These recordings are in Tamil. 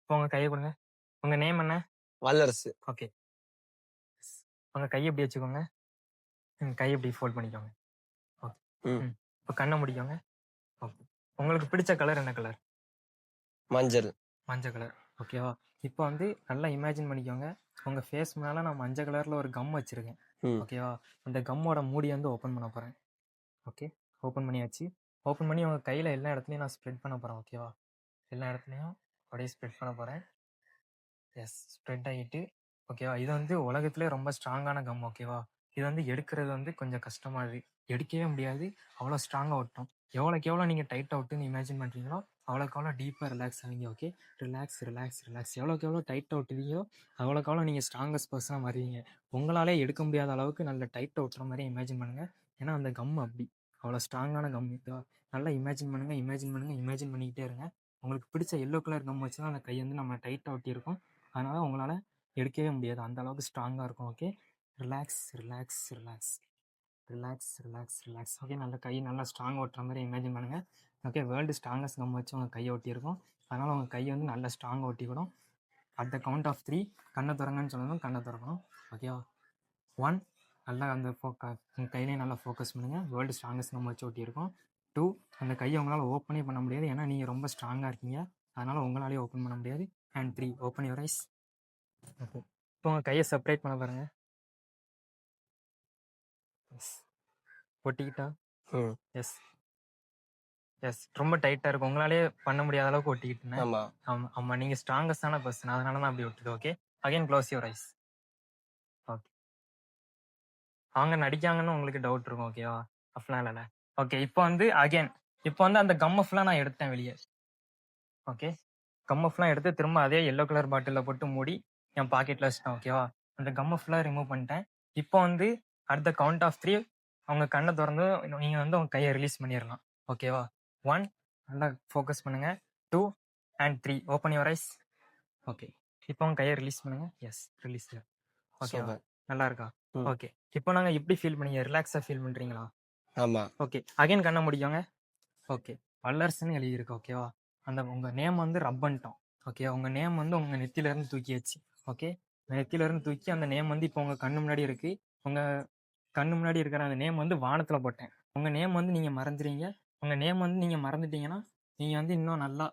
இப்போ உங்க கைய குடுங்க. உங்க நேம் என்ன? வல்லரசு. ஓகே. உங்க கைய இப்படி வச்சுக்கோங்க. கைய இப்படி ஃபோல்ட் பண்ணிக்கோங்க. ஓகே. ம். இப்போ கண்ண மூடிக்கோங்க. ஓகே. உங்களுக்கு பிடிச்ச கலர் என்ன கலர்? மஞ்சள். மஞ்ச கலர். ஓகேவா? இப்போ வந்து நல்லா இமேஜின் பண்ணிக்கோங்க. உங்க ஃபேஸ் மேல நான் மஞ்ச கலர்ல ஒரு கம் வச்சிருக்கேன். ம். ஓகேவா? அந்த கம்மோட மூடிய வந்து ஓப்பன் பண்ண போறேன். ஓகே. ஓப்பன் பண்ணியாச்சு. ஓப்பன் பண்ணி உங்க கையில எல்லா இடத்துலயும் நான் ஸ்ப்ரெட் பண்ண போறேன். ஓகேவா? எல்லா இடத்துலயும் அப்படியே ஸ்ப்ரெட் பண்ண போறேன். எஸ். ஸ்ப்ரெட் ஆகிட்டு ஓகேவா? இது வந்து உலகத்திலே ரொம்ப ஸ்ட்ராங்கான கம். ஓகேவா? இது வந்து எடுக்கிறது வந்து கொஞ்சம் கஷ்டமானது. எடுக்கவே முடியாது. அவ்வளோ ஸ்ட்ராங்கா ஒட்டும். எவ்வளோக்கு எவ்வளோ நீங்க டைட்டா ஒட்டுன்னு இமேஜின் பண்றீங்களோ, அவ்வளோக்கு அவ்வளோ டீப்பா ரிலாக்ஸ் ஆவீங்க. ஓகே. Relax, relax, relax. எவ்வளோக்கு எவ்வளோ டைட்டா ஒட்டுவீங்களோ, அவ்வளோக்கு அவ்வளோ நீங்க ஸ்ட்ராங்கஸ்ட் பெர்சனா மாறுவீங்க. உங்களாலே எடுக்க முடியாத அளவுக்கு நல்ல டைட்டா ஒட்டுற மாரி இமேஜின் பண்ணுங்க. ஏன்னா அந்த கம் அப்படி. அவ்வளோ ஸ்ட்ராங்கான கம். ஓகேவா? நல்லா இமேஜின் பண்ணுங்க, இமேஜின் பண்ணுங்க, இமேஜின் பண்ணிக்கிட்டே இருங்க. உங்களுக்கு பிடிச்ச எல்லோ கலர் கம் வச்சு தான் அந்த கை வந்து நம்ம டைட்டா ஒட்டியிருக்கோம். அதனால உங்களால எடுக்கவே முடியாது. அந்த அளவுக்கு ஸ்ட்ராங்கா இருக்கும். Okay. Relax, relax, relax. Relax, relax, relax. Okay. நல்ல கை நல்லா ஸ்ட்ராங்கா ஒட்டுற மாரி இமேஜின் பண்ணுங்க. ஓகே. வேர்ல்டு ஸ்ட்ராங்கஸ்ட் கம் வச்சு உங்க கைய ஒட்டியிருக்கோம். அதனால உங்க கை வந்து நல்லா ஸ்ட்ராங்கா ஒட்டிக்கணும். அட் த கவுண்ட் ஆஃப் 3 கண்ண தொறங்கன்னு சொல்லணும். கண்ண தொறக்கணும். ஓகேவா? 1 நல்லா அந்த உங்க கையிலேயே நல்லா ஃபோக்கஸ் பண்ணுங்க. வேர்ல்டு ஸ்ட்ராங்கஸ்ட் கம் வச்சு ஒட்டியிருக்கோம். 2 அந்த கைய உங்களால ஓப்பனே பண்ண முடியாது. ஏன்னா நீங்க ரொம்ப ஸ்ட்ராங்கா இருக்கீங்க. அதனால உங்களாலேயே ஓப்பன் பண்ண முடியாது. And 3 open your eyes. Okay. இப்போ உங்க கைய செப்பரேட் பண்ண பாருங்க. எஸ். ஒட்டிக்கிட்டா? ம். எஸ். எஸ். ரொம்ப டைட்டா இருக்கும். உங்களாலயே பண்ண முடியாத அளவுக்கு ஒட்டிக்கிட்டேன். ஆமா. ஆமா, ஆமா. நீங்க ஸ்ட்ராங்கஸ்டான பெர்சன். அதனால தான் அப்படி ஒட்டுது. Okay. Again close your eyes. Okay. அவங்க நடிக்காங்கன்னு உங்களுக்கு டவுட் இருக்கும். ஓகேவா? அப்படிலாம் இல்லல. ஓகே. இப்போ வந்து அகைன் இப்போ வந்து அந்த கம்ம ஃபுல்லா நான் எடுத்தேன் வெளிய. ஓகே. கம்ம ஃபுல்லா எடுத்து திரும்ப அதே எல்லோ கலர் பாட்டில்ல போட்டு மூடி என் பாக்கெட்ல வச்சுட்டேன். ஓகேவா? அந்த கம்ம ஃபுல்லா ரிமூவ் பண்ணிட்டேன். இப்போ வந்து அட் த கவுண்ட் ஆஃப் 3 அவங்க கண்ண தொறந்து நீங்க வந்து உங்க கைய ரிலீஸ் பண்ணிரலாம். ஓகேவா? 1 நல்லா ஃபோக்கஸ் பண்ணுங்க. 2 and 3 open your eyes. Okay. இப்போ உங்க கைய ரிலீஸ் பண்ணுங்க. எஸ். ரிலீஸ். ஓகேவா? சூப்பர். நல்லா இருக்கா? ம். ஓகே. இப்போ நாங்க எப்படி ஃபீல் பண்ணீங்க? ரிலாக்ஸா ஃபீல் பண்றீங்களா? ஆமா. ஓகே. அகைன் கண்ண மூடிக்கோங்க. ஓகே. வல்லரசுன்னு எழுதியிருக்கு. ஓகேவா? அந்த உங்க நேம் வந்து ரப்பன்ட்டோம். ஓகே. உங்க நேம் வந்து உங்க நெத்தியில இருந்து தூக்கியாச்சு. ஓகே. நெத்தியில இருந்து தூக்கி அந்த நேம் வந்து இப்போ உங்க கண்ணு முன்னாடி இருக்கு. உங்க கண்ணு முன்னாடி இருக்கிற அந்த நேம் வந்து வானத்துல போட்டேன். உங்க நேம் வந்து நீங்க மறந்துறீங்க. உங்க நேம் வந்து நீங்க மறந்துட்டீங்கன்னா, நீங்க வந்து இன்னும் நல்லா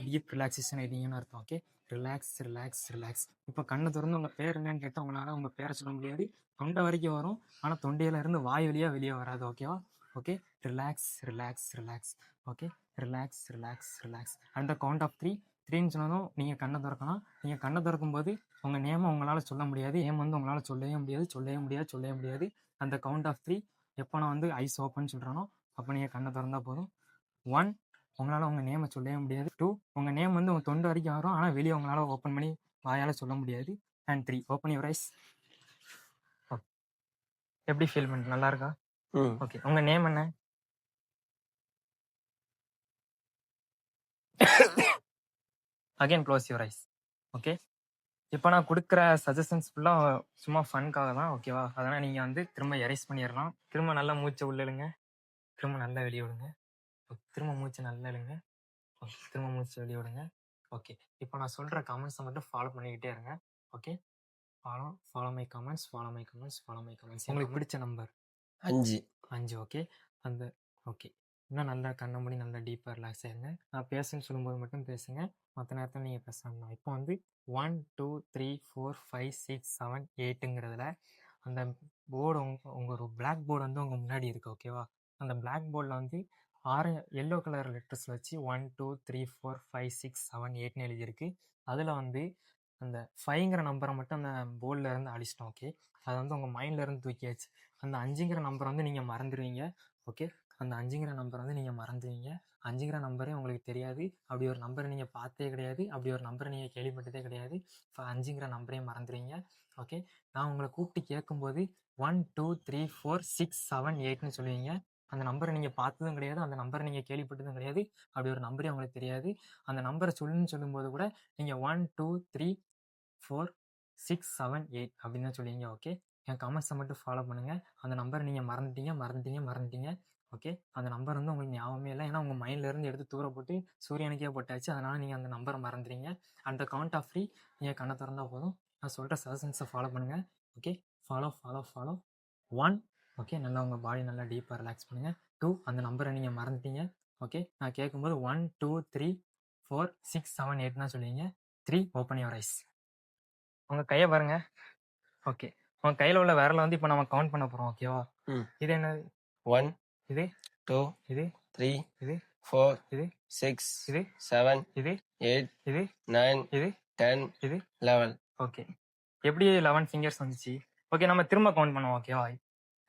டீப் ரிலாக்சேஷன் ஆயிட்டீங்கன்னு அர்த்தம். ஓகே. Relax, relax, relax. இப்போ கண்ண தொறந்து உங்க பேர் என்னன்னு கேட்டா உங்களால உங்க பேர சொல்ல முடியாது. தொண்டை வரைக்கும் வரும். ஆனா தொண்டையில இருந்து வாய் வழியா வெளிய வராது. ஓகேவா? Okay. Relax, relax, relax. Okay. Relax, relax, relax. At the count of 3 3ன்னு சொன்னதும் நீங்க கண்ண திறக்கலாம். நீங்க கண்ண திறக்கும்போது உங்க நேம உங்களால சொல்ல முடியாது. நேம் வந்து உங்களால சொல்லவே முடியாது, சொல்லவே முடியாது, சொல்லவே முடியாது. அந்த கவுண்ட் ஆஃப் 3 எப்போ நான் வந்து ஐஸ் ஓப்பன் சொல்றேனோ, அப்போ நீங்க கண்ண திறந்தா போதும். 1 உங்களால உங்க நேம சொல்லவே முடியாது. 2 உங்க நேம் வந்து உங்க தொண்டை வரைக்கும் வரும். ஆனா வெளிய உங்களால ஓப்பன் பண்ணி வாயால சொல்ல முடியாது. And 3 open your eyes. எப்படி ஃபீல் பண்றீங்க? நல்லா இருக்கா? ம். ஓகே. உங்க நேம் என்ன? Again close your eyes. Okay. இப்போ நான் குடுக்குற சஜஷன்ஸ் ஃபுல்லா சும்மா ஃபன்க்காக தான். ஓகேவா? அதனால நீங்க வந்து திரும்ப எரேஸ் பண்ணிறலாம். திரும்ப நல்லா மூச்ச உள்ள இழுங்க. திரும்ப நல்லா வெளிய விடுங்க. திரும்ப மூச்ச நல்லா இழுங்க. ஓகே. திரும்ப மூச்ச வெளிய விடுங்க. ஓகே. இப்போ நான் சொல்ற கமெண்ட்ஸ மட்டும் ஃபாலோ பண்ணிக்கிட்டே இருங்க. Okay. Follow my comments, follow my comments, follow my comments. உங்களுக்கு பிடிச்ச நம்பர் 5. 5. ஓகே. அந்த ஓகே. இன்னும் நல்லா கண்ண மூடி நல்லா டீப்பா ரிலாக்ஸ் ஆயிருங்க. நான் பேசுன்னு சொல்லும்போது மட்டும் பேசுங்க. மத்த நேரத்துல நீங்க பேச வேண்டாம். இப்போ வந்து 1, 2, 3, 4, 5, 6, 7, 8ங்கிறதுல அந்த போர்டு உங்க ஒரு பிளாக் போர்டு வந்து உங்க முன்னாடி இருக்கு. ஓகேவா? அந்த பிளாக் போர்டில் வந்து எல்லோ கலர் லெட்டர்ஸ் வச்சு 1, 2, 3, 4, 5, 6, 7, 8ன்னு எழுதியிருக்கு. அதில் வந்து அந்த 5ங்கிற நம்பரை மட்டும் அந்த போர்டில் இருந்து அழிச்சிட்டோம். ஓகே. அதை வந்து உங்கள் மைண்ட்ல இருந்து தூக்கியாச்சு. அந்த 5ங்கிற நம்பரை வந்து நீங்கள் மறந்துடுவீங்க. ஓகே. அந்த 5ங்கிற நம்பரை வந்து நீங்கள் மறந்துடுவீங்க. 5ங்கிற நம்பரே உங்களுக்கு தெரியாது. அப்படி ஒரு நம்பரை நீங்கள் பார்த்தே கிடையாது. அப்படி ஒரு நம்பரை நீங்கள் கேள்விப்பட்டதே கிடையாது. இப்போ 5ங்கிற நம்பரே மறந்துடுவீங்க. ஓகே. நான் உங்களை கூப்பிட்டு கேட்கும்போது 1, 2, 3, 4, 6, 7, 8ன்னு சொல்லுவீங்க. அந்த நம்பரை நீங்கள் பார்த்ததும் கிடையாது. அந்த நம்பரை நீங்கள் கேள்விப்பட்டதும் கிடையாது. அப்படி ஒரு நம்பரே உங்களுக்கு தெரியாது. அந்த நம்பரை சொல்லுன்னு சொல்லும்போது கூட நீங்கள் 1, 2, 3, 4, 6, 7, 8 அப்படின்னு தான் சொல்லுவீங்க. ஓகே. என் கமெண்ட்ஸை மட்டும் ஃபாலோ பண்ணுங்க. அந்த நம்பரை நீங்கள் மறந்துட்டீங்க. ஓகே. அந்த நம்பர் வந்து உங்களுக்கு ஞாபகமே இல்ல. ஏன்னா உங்க மைண்ட்ல இருந்து எடுத்து தூர போட்டு சூரியனுக்கே போட்டாச்சு. அதனால நீங்க அந்த நம்பர மறந்துறீங்க. அட் த கவுண்ட் ஆஃப் 3 நீங்க கண்ண தொறந்தா போதும். நான் சொல்ற சஜஷன்ஸ ஃபாலோ பண்ணுங்க. ஓகே. ஃபாலோ. 1 ஓகே. நல்லா உங்க பாடி நல்லா டீப்பா ரிலாக்ஸ் பண்ணுங்க. 2 அந்த நம்பர நீங்க மறந்துட்டீங்க. ஓகே. நான் கேட்கும்போது 1, 2, 3, 4, 6, 7, 8 னா சொல்லுவீங்க. 3 ஓப்பன் யுவர் ஐஸ். உங்க கைய பாருங்க. ஓகே. உங்க கையில உள்ள விரல வந்து இப்ப நம்ம கவுண்ட் பண்ண போறோம். ஓகேவா? ம். இது என்னது? 1, இது, 2, இது, 3, இது, 4, இது, 6, இது, 7, இது, 8, இது, 9, இது, 10, இது. 11. ஓகே. எப்படி 11 ஃபிங்கர்ஸ் வந்துச்சு? ஓகே. நம்ம திரும்ப கவுண்ட் பண்ணுவோம். ஓகேவா?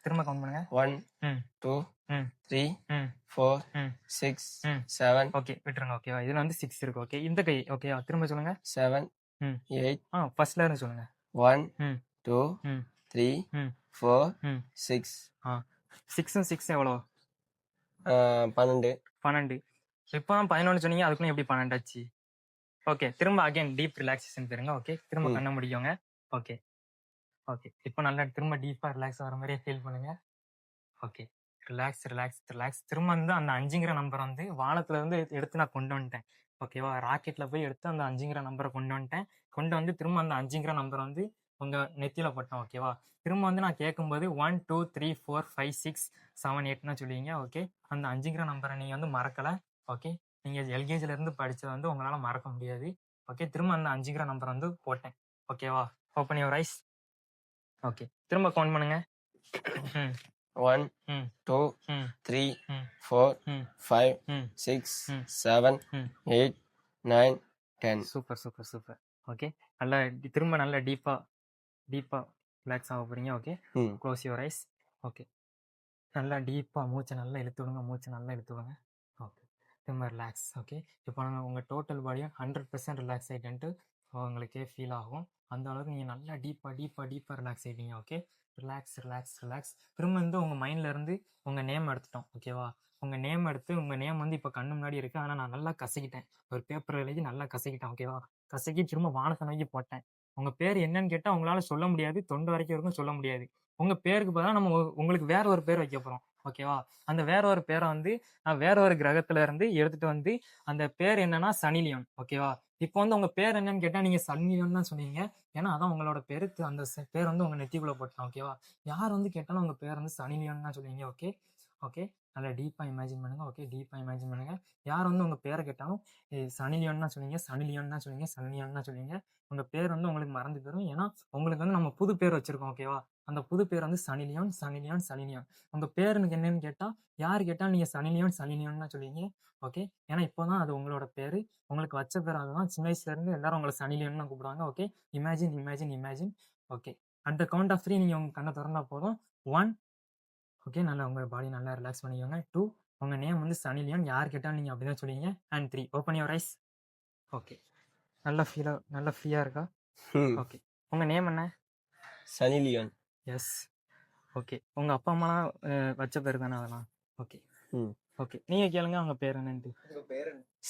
திரும்ப கவுண்ட் பண்ணுங்க. 1, ம், 2, ம், 3, ம், 4, ம், 6, ம். 7, ஓகே. விட்டுருங்க. ஓகேவா? இதுல வந்து 6 இருக்கு. ஓகே. இந்த கை. ஓகேவா? திரும்ப சொல்லுங்க. 7, ம். 8, ஃபர்ஸ்ட்ல இருந்து சொல்லுங்க. 1, ம், 2, ம், 3, ம், 4, ம். 6, 6ம் 6 எவ்வளோ? 12. 12. இப்போ 11 சொன்னீங்க. அதுக்குள்ள எப்படி 12 ஆச்சு? ஓகே. திரும்ப அகைன் டீப் ரிலாக்ஸேஷன் போயிருங்க. ஓகே. திரும்ப ம். கண்ண மூடிக்கோங்க. ஓகே. ஓகே. இப்போ நல்லா திரும்ப டீப்பா ரிலாக்ஸ் ஆகுற மாதிரியே ஃபீல் பண்ணுங்க. ஓகே. ரிலாக்ஸ். திரும்ப வந்து அந்த 5ங்கிற நம்பர் வந்து வானத்துல இருந்து எடுத்து நான் கொண்டு வந்துட்டேன். ஓகேவா? ராக்கெட்ல போய் எடுத்து அந்த 5ங்கிற நம்பரை கொண்டு வந்துட்டேன். கொண்டு வந்து திரும்ப அந்த 5ங்கிற நம்பர் வந்து உங்க நெத்தியில போட்டோம். ஓகேவா? திரும்ப வந்து நான் கேட்கும்போது 1, 2, 3, 4, 5, 6, 7, 8னா சொல்லுவீங்க. ஓகே. அந்த 5ங்கிற நம்பரை நீங்க வந்து மறக்கல. ஓகே. நீங்க எல்கேஜில இருந்து படிச்சதை வந்து உங்களால மறக்க முடியாது. ஓகே. திரும்ப அந்த 5ங்கிற நம்பர் வந்து போட்டேன். ஓகேவா? Open your eyes. ஓகே. திரும்ப கவுண்ட் பண்ணுங்க. ம், 1, ம், 2, ம், 3, ம், 4, ம், 5, ம், 6, ம், 7, ம். 8, 9, 10. சூப்பர். ஓகே. நல்லா திரும்ப நல்லா டீப்பா ரிலாக்ஸ் ஆக போறீங்க. ஓகே. ம். Close your eyes. ஓகே. நல்லா டீப்பா மூச்சை நல்லா இழுத்து விடுங்க. ஓகே. திரும்ப ரிலாக்ஸ். ஓகே. இப்போ நாங்கள் உங்கள் டோட்டல் பாடியும் 100% ரிலாக்ஸ் ஆகிட்டேன்ட்டு உங்களுக்கே ஃபீல் ஆகும். அந்த அளவுக்கு நீங்கள் நல்லா டீப்பாக ரிலாக்ஸ் ஆகிட்டீங்க. ஓகே. ரிலாக்ஸ். திரும்ப வந்து உங்கள் மைண்ட்ல இருந்து உங்கள் நேம் எடுத்துட்டோம். ஓகேவா? உங்கள் நேம் எடுத்து உங்கள் நேம் வந்து இப்போ கண்ணு முன்னாடி இருக்குது. ஆனால் நான் நல்லா கசக்கிட்டேன். ஒரு பேப்பர் எழுதி நல்லா கசக்கிட்டேன். ஓகேவா? கசக்கி திரும்ப வானத்தை நோக்கி போட்டேன். உங்கள் பேர் என்னன்னு கேட்டால் உங்களால் சொல்ல முடியாது. தொண்டை வரைக்கும் இருக்கும், சொல்ல முடியாது. உங்க பேருக்கு பதிலா நம்ம உங்களுக்கு வேற ஒரு பேர் வைக்க போறோம். ஓகேவா? அந்த வேற ஒரு பேரை வந்து நான் வேற ஒரு கிரகத்துல இருந்து எடுத்துட்டு வந்து அந்த பேர் என்னன்னா சனிலியோன். ஓகேவா? இப்போ வந்து உங்க பேர் என்னன்னு கேட்டா நீங்க சனிலியோன் தான் சொன்னீங்க. ஏன்னா அதான் உங்களோட பேரு. அந்த பேர் வந்து உங்க நெத்திக்குள்ள போட்டோம். ஓகேவா? யார் வந்து கேட்டாலும் உங்க பேர் வந்து சனிலியோன் தான் சொல்லுவீங்க. ஓகே. ஓகே. நல்லா டீப்பா இமேஜின் பண்ணுங்க. ஓகே. டீப்பா இமேஜின் பண்ணுங்க. யார் வந்து உங்க பேரை கேட்டாலும் சனிலியோன் தான் சொல்லுவீங்க. உங்க பேர் வந்து உங்களுக்கு மறந்து போயிடும். ஏன்னா உங்களுக்கு வந்து நம்ம புது பேர் வச்சிருக்கோம். ஓகேவா? அந்த புது பேர் வந்து சனிலியோன். உங்க பேர் எனக்கு என்னன்னு கேட்டா யாரு கேட்டாலும் நீங்க சனிலியோன் தான் சொல்லுவீங்க. ஓகே. ஏன்னா இப்போதான் அது உங்களோட பேரு. உங்களுக்கு வச்ச பேர் அதுதான். சின்ன வயசுல இருந்து எல்லாரும் உங்களை சனிலியோன் தான் கூப்பிடுவாங்க. Okay. Imagine. Okay. At the count of 3 நீங்க உங்க கண்ணை திறந்தா போதும். 1 ஓகே. நல்லா உங்க பாடி நல்லா ரிலாக்ஸ் பண்ணிக்கோங்க. 2 உங்க நேம் வந்து சனிலியோன். யார் கேட்டாலும் நீங்க அப்படிதான் சொல்லுவீங்க. And 3 open your eyes. Okay. நல்லா ஃப்ரீயா இருக்கா? ம். ஓகே. உங்க நேம் என்ன? சனி லியோன். எஸ். ஓகே. உங்க அப்பா அம்மாலாம் வச்ச பேர் தானே அதெல்லாம்? ஓகே. ம். ஓகே. நீங்க கேளுங்க அவங்க பேர் என்னன்ட்டு.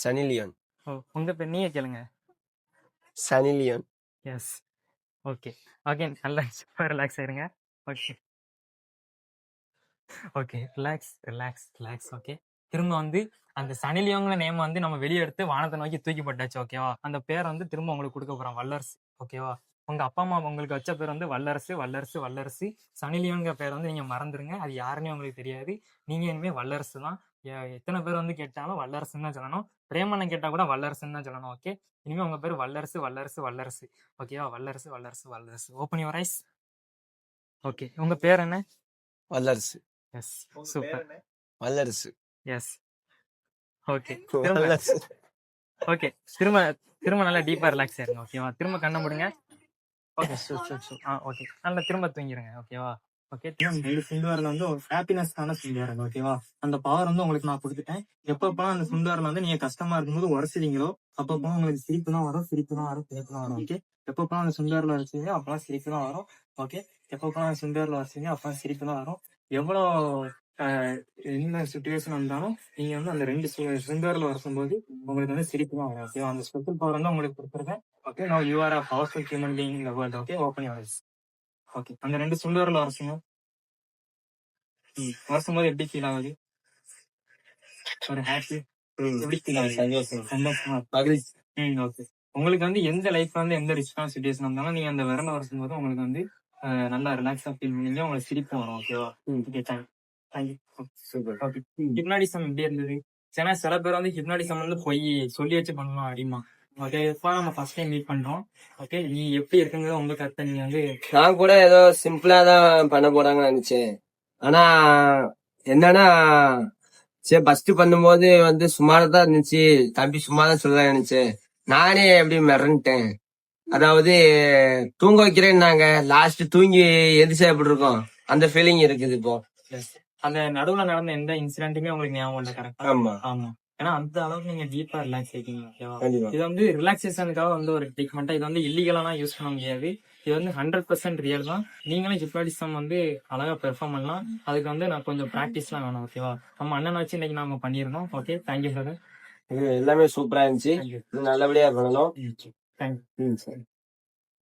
சனி லியோன். உங்க பேர் நீங்க கேளுங்க. சனி லியோன். எஸ். ஓகே. அகைன் நல்லா ரிலாக்ஸ் ஆயிருங்க. ஓகே. ரிலாக்ஸ். ஓகே. திரும்ப வந்து அந்த சனிலியோங்கிற நேம் வந்து நம்ம வெளியே எடுத்து வானத்தை நோக்கி தூக்கி போட்டாச்சு. ஓகேவா? அந்த பேரை வந்து திரும்ப உங்களுக்கு கொடுக்க போறோம். வல்லரசு. ஓகேவா? உங்க அப்பா அம்மா உங்களுக்கு வச்ச பேர் வந்து வல்லரசு. சனிலியோங்கிற பேர் வந்து நீங்க மறந்துருங்க. அது யாருன்னே உங்களுக்கு தெரியாது. நீங்க இனிமே வல்லரசு தான். எத்தனை பேர் வந்து கேட்டாலும் வல்லரசுன்னு தான் சொல்லணும். பிரேமண்ணன் கேட்டா கூட வல்லரசுன்னு தான் சொல்லணும். ஓகே. இனிமே உங்க பேர் வல்லரசு. ஓகேவா? வல்லரசு. Open your eyes. ஓகே. உங்க பேர் என்ன? வல்லரசு. எஸ். சூப்பர். வல்லரசு. எஸ். ஓகே. திரும்ப வல்லரசு. ஓகே. திரும்ப நல்லா டீப்பா ரிலாக்ஸ் ஆயிருங்க. ஓகேவா? திரும்ப கண்ண மூடுங்க. ஓகே. ஓகே. நல்லா திரும்ப தூங்கிருங்க. ஓகேவா? ஓகே. இந்த சுண்டுவரல வந்து ஒரு ஹாப்பினஸ்க்கான சுண்டுவரல். ஓகேவா? அந்த பவர் வந்து உங்களுக்கு நான் கொடுத்துட்டேன். எப்பப்பெல்லாம் அந்த சுண்டுவரல வந்து நீங்க கஷ்டமா இருக்கும்போது உரசுறீங்களோ அப்பப்போ உங்களுக்கு சிரிப்பு தான் வரும். ஓகே. எப்பப்பெல்லாம் அந்த சுண்டுவரல உரசுறீங்களோ அப்பெல்லாம் சிரிப்பு தான் வரும். ஓகே. எப்பப்பெல்லாம் அந்த சுண்டுவரல உரசுறீங்களோ அப்பெல்லாம் சிரிப்பு தான் வரும். எவ்வளோ என்ன சுச்சுவேஷன் வந்தாலும் நீங்க வந்து அந்த 2 சுண்டுவரல உரசும்போது உங்களுக்கு வந்து சிரிப்பு தான் வரும். ஓகேவா? அந்த ஸ்பெஷல் பவர் வந்து உங்களுக்கு கொடுத்துருக்கேன். Okay. Now you are a powerful human being in the world. Okay. Open your eyes. Okay. அந்த 2 சுண்டுவரல உரசுங்க. உரசும் போது எப்படி ஃபீல் ஆகுது? ஒரு ஹாப்பி ம். எப்படி feel ஆகுது? சந்தோஷம். சந்தோஷமா இருக்கு. மகிழ்ச்சி. ஓகே. உங்களுக்கு வந்து எந்த லைஃப்ல வந்து எந்த ரிஸ்கான சுச்சுவேஷன் வந்தாலும் நீங்க அந்த விரல வரும்போது உங்களுக்கு வந்து நல்லா ரிலாக்ஸா ஃபீல் பண்ணீங்க. உங்களுக்கு சிரிப்பு வரும். ஓகேவா? ம். Okay. Thank you. Super. Okay. Hypnotism எப்படி இருந்தது? ஏன்னா சில பேர் வந்து ஹிப்னாட்டிசம் வந்து போய் சொல்லி வச்சு பண்ணலாம் அப்படிமா. ஓகே. இப்போ நம்ம ஃபர்ஸ்ட் டைம் மீட் பண்றோம். ஓகே. நீ எப்படி இருக்குங்கிறத உங்க கருத்தை நீங்க வந்து நான் கூட ஏதோ சிம்பிளா தான் பண்ண போறாங்கன்னு நினைச்சேன். ஆனா என்னன்னா சரி ஃபர்ஸ்ட் பண்ணும்போது வந்து சுமாரா தான் இருந்துச்சு. தம்பி சும்மா தான் சொல்ல நினைச்சேன். நானே எப்படி மிரண்டுட்டேன். அதாவது தூங்க வைக்கிறேன்னாங்க. லாஸ்ட் தூங்கி எதிர்த்து எப்படி இருக்கும் அந்த ஃபீலிங் இருக்குது இப்போ. அந்த நடுவுல நடந்த எந்த இன்சிடென்ட்டுமே உங்களுக்கு ஞாபகம் இல்லை. கரெக்டா? ஆமா. ஆமா. ஏன்னா அந்த அளவுக்கு நீங்க டீப்பா ரிலாக்ஸ் ஆயிட்டீங்க. ஓகேவா? கண்டிப்பா. இது வந்து ரிலாக்ஸேஷனுக்காக வந்து ஒரு ட்ரீட்மெண்ட்டா இது வந்து இல்லீகலா யூஸ் பண்ண முடியாது. இது வந்து 100% ரியல் தான். நீங்களும் ஹிப்னாட்டிசம் வந்து அழகா பெர்ஃபார்ம் பண்ணலாம். அதுக்கு வந்து நான் கொஞ்சம் ப்ராக்டிஸ்லாம் வேணும். ஓகேவா? நம்ம அண்ணனை வச்சு இன்னைக்கு நாம பண்ணிருந்தோம். ஓகே. Thank you brother. இது எல்லாமே சூப்பரா இருந்துச்சு. தேங்க்யூ. இது நல்லபடியா பண்ணணும். தேங்க்யூ. சரி.